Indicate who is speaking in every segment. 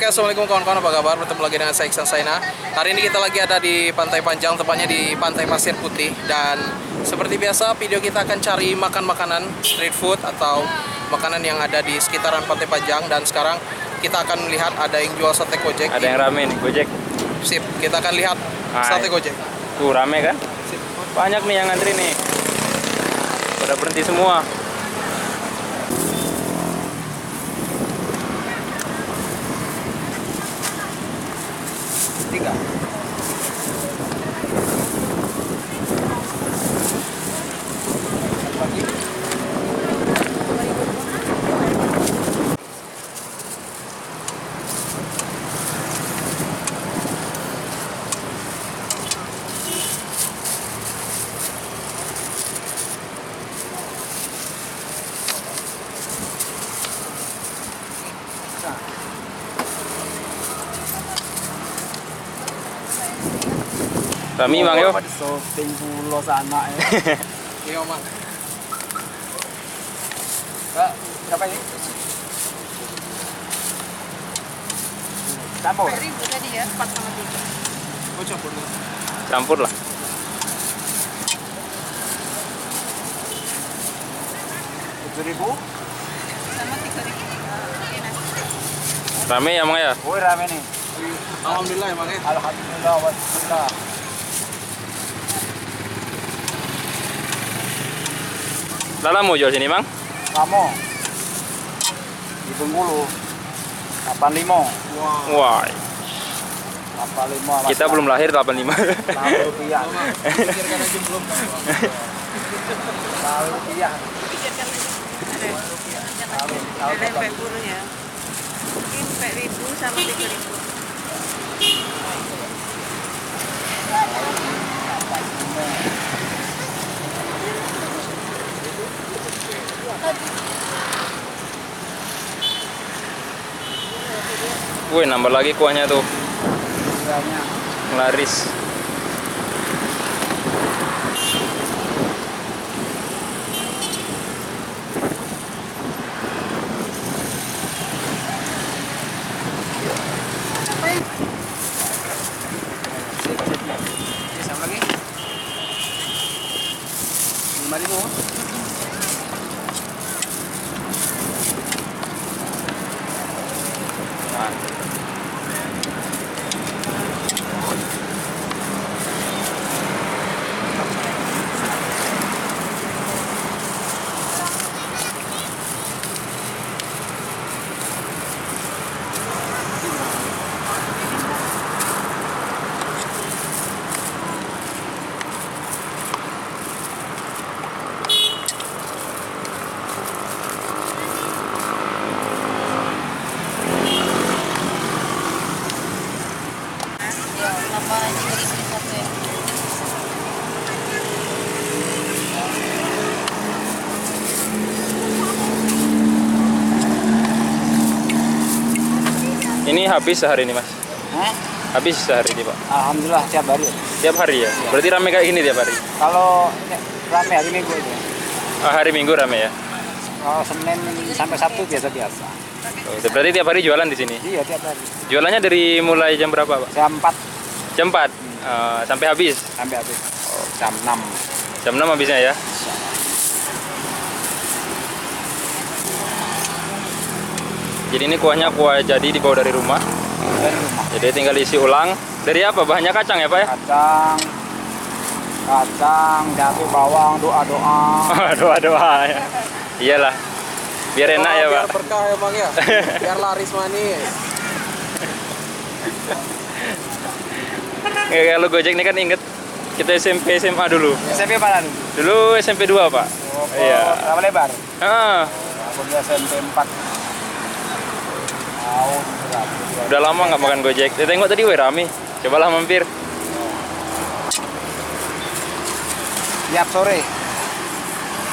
Speaker 1: Oke, assalamualaikum kawan-kawan, apa kabar? Bertemu lagi dengan saya Iksan Saina. Hari ini kita lagi ada di Pantai Panjang, tepatnya di Pantai Pasir Putih. Dan seperti biasa, video kita akan cari makan makanan street food atau makanan yang ada di sekitaran Pantai Panjang. Dan sekarang kita akan melihat ada yang jual sate Gojek.
Speaker 2: Ada yang rame nih, Gojek.
Speaker 1: Sip, kita akan lihat sate Gojek.
Speaker 2: Tuh rame kan?
Speaker 1: Sip.
Speaker 2: Banyak nih yang ngantri nih. Pada berhenti semua.
Speaker 1: Tiga.
Speaker 2: Rami Mang yo.
Speaker 3: Shopping pulau sana ya.
Speaker 1: Iya, Mang.
Speaker 3: Kak, berapa ini? Campur.
Speaker 4: Ribu tadi ya, 4 sama 3.
Speaker 1: Oh, campur.
Speaker 2: Campur lah.
Speaker 3: 7.000.
Speaker 4: Sama 3.000. Oke, nasi.
Speaker 2: Rame ya Mang ya?
Speaker 3: Oh, rame nih.
Speaker 1: Alhamdulillah ya, Mang ya.
Speaker 3: Alhamdulillah wassalam.
Speaker 2: Lala mau jual sini Mang?
Speaker 3: Kamu di Bengkulu 85.
Speaker 2: Wah,
Speaker 3: 85.
Speaker 2: kita belum lahir 85.
Speaker 3: Rp6.
Speaker 1: Pikirkan aja belum.
Speaker 3: Rp6.
Speaker 4: Pikirkan lagi. Ada yang burunya. Mungkin 4.000 sama 3.000.
Speaker 2: Wih, nambah lagi kuahnya tuh.
Speaker 3: Banyak.
Speaker 2: Laris.
Speaker 1: Sama lagi. 5.000.
Speaker 4: Ya, tambah 3.000 satu ya.
Speaker 2: Ini habis sehari ini Mas?
Speaker 3: Hah?
Speaker 2: Habis sehari ini Pak?
Speaker 3: Alhamdulillah tiap hari.
Speaker 2: Tiap hari ya? Berarti rame kayak gini tiap hari?
Speaker 3: Kalau rame hari Minggu aja.
Speaker 2: Hari Minggu rame ya?
Speaker 3: Kalau Senin sampai Sabtu biasa-biasa.
Speaker 2: Oh, berarti tiap hari jualan di sini?
Speaker 3: Iya, tiap hari.
Speaker 2: Jualannya dari mulai jam berapa Pak?
Speaker 3: Jam 4
Speaker 2: Jam 4? Sampai habis?
Speaker 3: sampai habis. Jam 6.
Speaker 2: Jam 6 habisnya ya? Jadi ini kuahnya kuah jadi dibawa dari rumah.
Speaker 3: Dari rumah.
Speaker 2: Jadi tinggal isi ulang. Dari apa? Bahannya kacang ya Pak ya?
Speaker 3: Kacang, cabai, bawang, doa-doa.
Speaker 2: Doa-doa ya. Iyalah. Biar enak ya
Speaker 1: Biar
Speaker 2: Pak.
Speaker 1: berkah ya, Bang ya. Biar laris manis.
Speaker 2: Ya, kalau Gojek ini kan inget kita SMP SMA dulu.
Speaker 3: SMP mana dulu?
Speaker 2: Dulu SMP 2 Pak.
Speaker 3: Oh,
Speaker 2: Iya.
Speaker 3: Berapa lebar? Aku di SMP 4. Tahun berapa?
Speaker 2: Udah lama nggak makan Gojek. Ya, tengok tadi weh rame. Cobalah mampir.
Speaker 3: Tiap sore.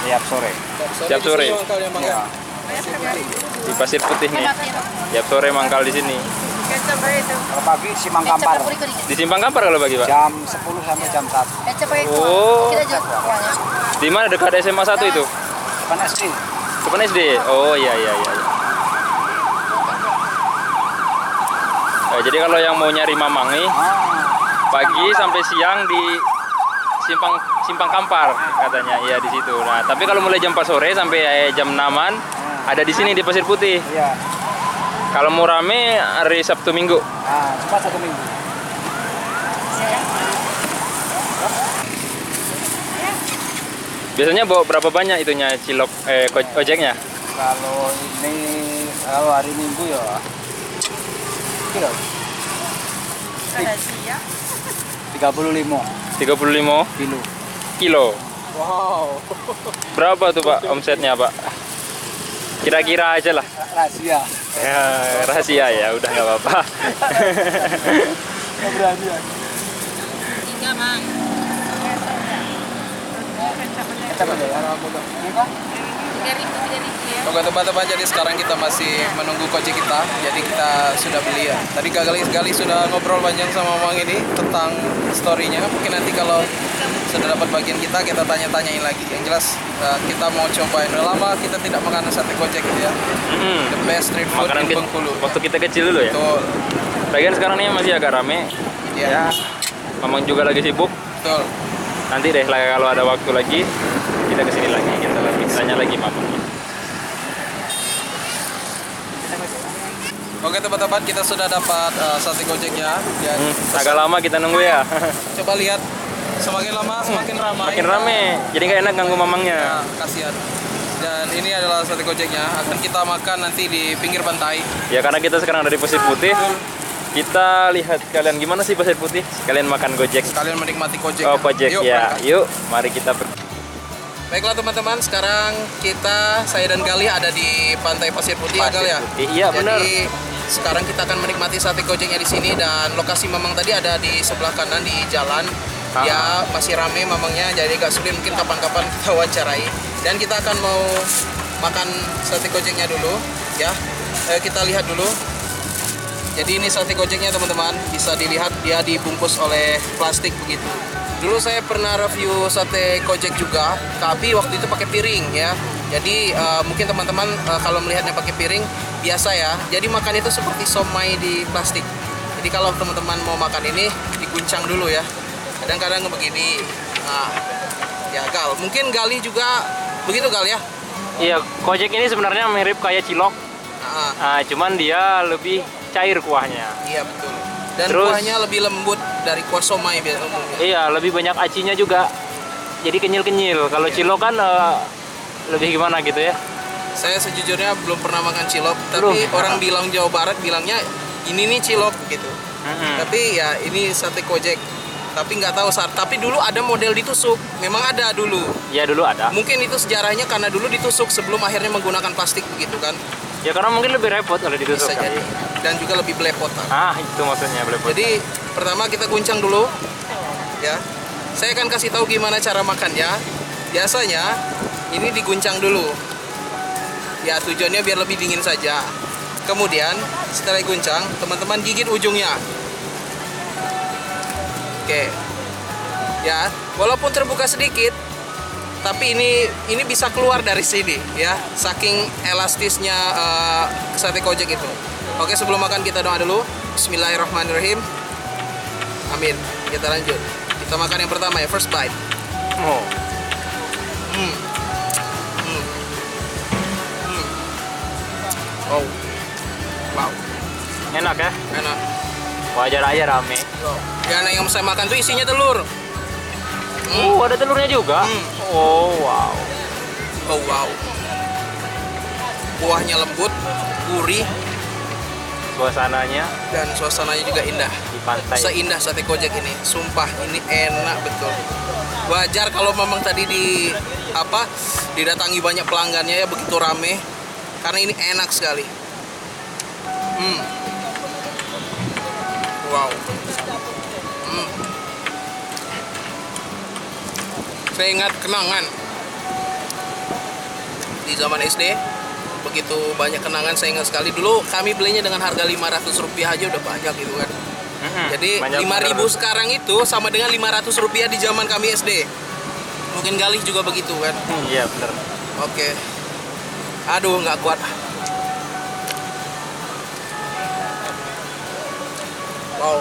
Speaker 3: Tiap sore.
Speaker 2: Tiap sore.
Speaker 1: Di sini mangkalnya, Bang ya.
Speaker 2: Di Pasir Putih nih. Tiap sore mangkal di sini.
Speaker 4: Kecap itu.
Speaker 3: Kalau pagi Simpang Kampar.
Speaker 2: Di Simpang Kampar kalau bagi Pak?
Speaker 3: Jam 10 sampai jam 1.
Speaker 4: Kecap pakai kuah.
Speaker 2: Oh.
Speaker 4: Kita jual kuahnya.
Speaker 2: Di mana dekat SMA 1 itu?
Speaker 3: Depan SD.
Speaker 2: Depan SD? Oh iya iya iya. Jadi kalau yang mau nyari Mamang nih, pagi sampai siang di Simpang Kampar katanya, iya di situ. Nah, tapi kalau mulai jam 4 sore sampai jam 6-an ada di sini di Pasir Putih.
Speaker 3: Iya.
Speaker 2: Kalau mau rame hari Sabtu Minggu.
Speaker 3: Cuma 1 minggu.
Speaker 2: Biasanya bawa berapa banyak itunya cilok ojeknya?
Speaker 3: Kalau ini kalau hari Minggu ya kilo
Speaker 4: Rahasia.
Speaker 3: 35
Speaker 2: 35
Speaker 3: kilo.
Speaker 2: kilo.
Speaker 1: Wow.
Speaker 2: Berapa tuh Pak omsetnya Pak? Kira-kira aja lah.
Speaker 3: Rahasia.
Speaker 2: Ya, rahasia ya, udah nggak apa-apa.
Speaker 3: Nggak berani ya.
Speaker 4: 3 Mang.
Speaker 3: Kita beli ya. Ini kan
Speaker 4: 3.000 ya.
Speaker 1: Oke teman-teman, jadi sekarang kita masih menunggu Gojek kita. Jadi kita sudah beli ya. Tadi Gali sudah ngobrol panjang sama Mang ini tentang story-nya. Mungkin nanti kalau sudah dapat bagian kita tanya-tanyain lagi. Yang jelas kita mau cobain. Udah lama kita tidak makan sate Gojek gitu ya. The best street food
Speaker 2: Makanan
Speaker 1: di Bengkulu.
Speaker 2: waktu kita kecil dulu ya.
Speaker 1: Betul.
Speaker 2: Lagian sekarang ini masih agak rame.
Speaker 1: Ya.
Speaker 2: Mamang juga lagi sibuk.
Speaker 1: Betul.
Speaker 2: Nanti deh lah kalau ada waktu lagi kita kesini lagi, kita lagi tanya lagi Mamang.
Speaker 1: Oke teman-teman, kita sudah dapat sate Gojeknya. Dan
Speaker 2: Agak lama kita nunggu ya.
Speaker 1: coba lihat, semakin lama semakin ramai.
Speaker 2: Makin rame, jadi nggak enak ganggu Mamangnya.
Speaker 1: Nah, kasihan. Dan ini adalah sate Gojeknya. Akan kita makan nanti di pinggir pantai.
Speaker 2: Ya karena kita sekarang ada di Pasir Putih. Kita lihat kalian gimana sih Pasir Putih. Kalian makan Gojek.
Speaker 1: Sekalian menikmati Gojek.
Speaker 2: Oh Gojek ya.
Speaker 1: berangkat.
Speaker 2: Yuk, mari kita pergi.
Speaker 1: Baiklah teman-teman, sekarang saya dan Gali ada di Pantai Pasir Putih ya, Gal ya.
Speaker 2: Putih. Iya benar.
Speaker 1: Jadi sekarang kita akan menikmati sate Gojeknya di sini, dan lokasi Mamang tadi ada di sebelah kanan di jalan. Ya masih rame Mamangnya, jadi gak sulit, mungkin kapan-kapan kita wawancarai. Dan kita akan mau makan sate Gojeknya dulu ya. Kita lihat dulu. Jadi ini sate Gojeknya teman-teman, bisa dilihat dia dibungkus oleh plastik begitu. Dulu saya pernah review sate Gojek juga, tapi waktu itu pakai piring ya. Jadi mungkin teman-teman kalau melihatnya pakai piring biasa ya. Jadi makan itu seperti somai di plastik. Jadi kalau teman-teman mau makan ini diguncang dulu ya. Kadang-kadang begini. Nah, ya Gal, mungkin Gali juga begitu Gal ya.
Speaker 2: Iya, Gojek ini sebenarnya mirip kayak cilok. Cuman dia lebih cair kuahnya.
Speaker 1: Iya betul. Dan
Speaker 2: Terus,
Speaker 1: kuahnya lebih lembut dari kuah somai biasa umumnya.
Speaker 2: Iya, lebih banyak acinya juga. Jadi kenyil-kenyil. Kalau cilok kan lebih gimana gitu ya.
Speaker 1: Saya sejujurnya belum pernah makan cilok, tapi orang bilang Jawa Barat bilangnya ini nih cilok gitu. Tapi ya ini sate Gojek. Tapi nggak tahu saat. Tapi dulu ada model ditusuk. Memang ada dulu.
Speaker 2: Iya dulu ada.
Speaker 1: Mungkin itu sejarahnya karena dulu ditusuk sebelum akhirnya menggunakan plastik begitu kan.
Speaker 2: Ya karena mungkin lebih repot kalau ditusuk.
Speaker 1: Bisa jadi. Dan juga lebih belepotan.
Speaker 2: Itu maksudnya belepotan.
Speaker 1: Jadi pertama kita guncang dulu ya. Saya akan kasih tahu gimana cara makannya. Biasanya ini diguncang dulu. Ya tujuannya biar lebih dingin saja. Kemudian setelah diguncang, teman-teman gigit ujungnya. Oke. Ya, walaupun terbuka sedikit, tapi ini bisa keluar dari sini ya, saking elastisnya sate Gojek itu. Oke, sebelum makan kita doa dulu. Bismillahirrahmanirrahim. Amin. Kita lanjut. Kita makan yang pertama ya, first bite. Oh. Wow.
Speaker 2: Enak ya?
Speaker 1: Enak.
Speaker 2: Wajar aja rame.
Speaker 1: Ya, yang saya makan tuh isinya telur.
Speaker 2: Ada telurnya juga. Oh wow.
Speaker 1: Oh wow. Kuahnya lembut, gurih,
Speaker 2: Suasananya
Speaker 1: dan suasananya juga indah.
Speaker 2: di pantai.
Speaker 1: Seindah sate Gojek ini, sumpah ini enak betul. Wajar kalau memang tadi didatangi banyak pelanggannya ya, begitu rame, karena ini enak sekali. Wow. Saya ingat kenangan di zaman SD, begitu banyak kenangan. Saya ingat sekali dulu kami belinya dengan harga Rp500 aja udah banyak gitu kan. Jadi 5.000 sekarang itu sama dengan Rp500 di zaman kami SD. Mungkin Galih juga begitu kan.
Speaker 2: Iya bener.
Speaker 1: Oke. Aduh nggak kuat. Wow.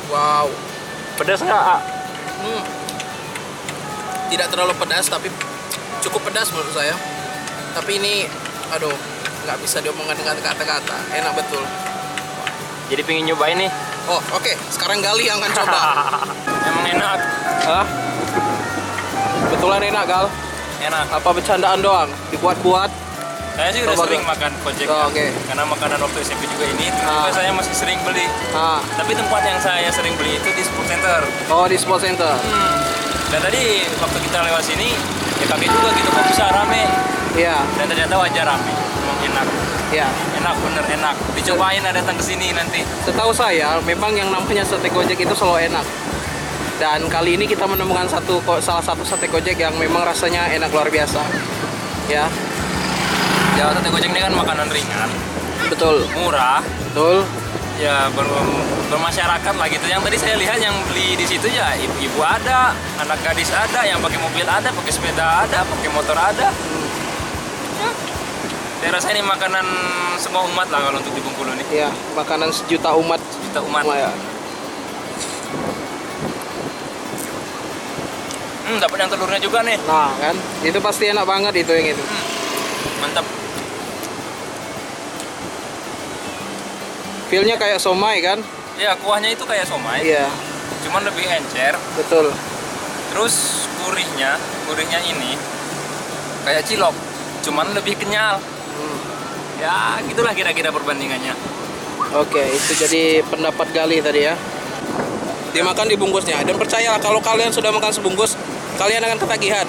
Speaker 1: Wow.
Speaker 2: Pedas nggak? Ah?
Speaker 1: Hmm. Tidak terlalu pedas tapi cukup pedas menurut saya. Tapi ini, aduh, nggak bisa diomongkan dengan kata-kata. Enak betul.
Speaker 2: Jadi pengen nyobain nih.
Speaker 1: Oh, oke. Sekarang Gali yang akan coba.
Speaker 2: Emang enak.
Speaker 1: Hah? Betulan enak, Gal.
Speaker 2: Enak.
Speaker 1: Apa bercandaan doang? Dibuat-buat.
Speaker 2: Saya sih udah
Speaker 1: Coba
Speaker 2: sering
Speaker 1: dong.
Speaker 2: makan kojek.
Speaker 1: Oh, oke.
Speaker 2: Karena makanan waktu SMP juga ini.
Speaker 1: Ah.
Speaker 2: Juga saya masih sering beli.
Speaker 1: Ah.
Speaker 2: Tapi tempat yang saya sering beli itu di Sport Center.
Speaker 1: Oh, di Sport Center.
Speaker 2: Dan tadi waktu kita lewat sini, ya kaget juga gitu kok bisa rame.
Speaker 1: Iya,
Speaker 2: Dan ternyata wajar rame. Emang enak.
Speaker 1: iya.
Speaker 2: Enak, bener enak. Dicobain ada datang ke sini nanti.
Speaker 1: Setahu saya, memang yang namanya sate gojek itu selalu enak. Dan kali ini kita menemukan salah satu sate gojek yang memang rasanya enak luar biasa. Ya,
Speaker 2: Ya, sate gojek ini kan makanan ringan,
Speaker 1: betul,
Speaker 2: murah.
Speaker 1: betul.
Speaker 2: Ya bermasyarakat lah gitu. Yang tadi saya lihat yang beli di situ ya ibu-ibu ada, anak gadis ada, yang pakai mobil ada, pakai sepeda ada, pakai motor ada. Ya. Saya rasa ini makanan semua umat lah kalau untuk di Bengkulu nih.
Speaker 1: Ya, makanan sejuta umat.
Speaker 2: Kita umat.
Speaker 1: Ya.
Speaker 2: Dapat yang telurnya juga nih.
Speaker 1: Nah, kan, itu pasti enak banget itu yang itu.
Speaker 2: Mantap.
Speaker 1: Feel-nya kayak somai kan?
Speaker 2: Ya kuahnya itu kayak somai,
Speaker 1: Iya,
Speaker 2: cuman lebih encer.
Speaker 1: betul.
Speaker 2: Terus gurihnya ini kayak cilok, cuman lebih kenyal. Ya gitulah kira-kira perbandingannya.
Speaker 1: Oke, itu jadi pendapat Gali tadi ya. Dimakan dibungkusnya. Dan percayalah kalau kalian sudah makan sebungkus, kalian akan ketagihan.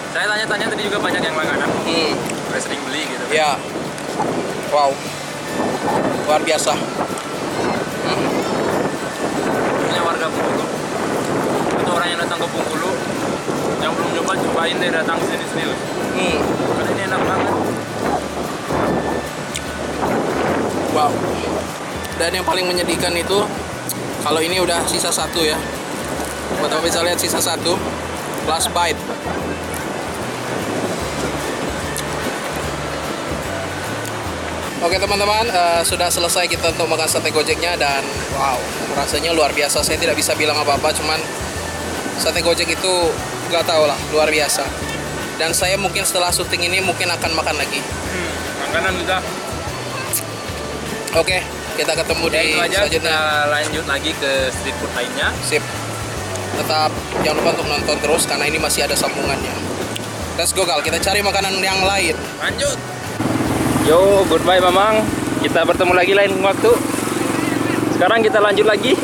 Speaker 2: Saya tanya-tanya tadi juga banyak yang langganan, udah sering beli gitu.
Speaker 1: Ya. Wow. Luar biasa.
Speaker 2: Punya warga Bengkulu. Untuk orang yang datang ke Bengkulu, yang belum nyoba cobain deh datang ke sini serius. Karena ini enak banget.
Speaker 1: Wow. Dan yang paling menyedihkan itu kalau ini udah sisa satu ya. Bapak bisa lihat sisa satu. Last bite. Oke teman-teman, sudah selesai kita untuk makan sate gojeknya dan wow, rasanya luar biasa. Saya tidak bisa bilang apa-apa, cuman sate gojek itu gak tau lah, luar biasa. Dan saya mungkin setelah syuting ini mungkin akan makan lagi.
Speaker 2: Makanan juga.
Speaker 1: Oke, kita ketemu di
Speaker 2: Itu aja,
Speaker 1: selanjutnya.
Speaker 2: kita lanjut lagi ke street food lainnya.
Speaker 1: Sip. Tetap jangan lupa untuk nonton terus karena ini masih ada sambungannya. Let's go Gal, kita cari makanan yang lain.
Speaker 2: Lanjut. Yo, goodbye Mamang. Kita bertemu lagi lain waktu. Sekarang kita lanjut lagi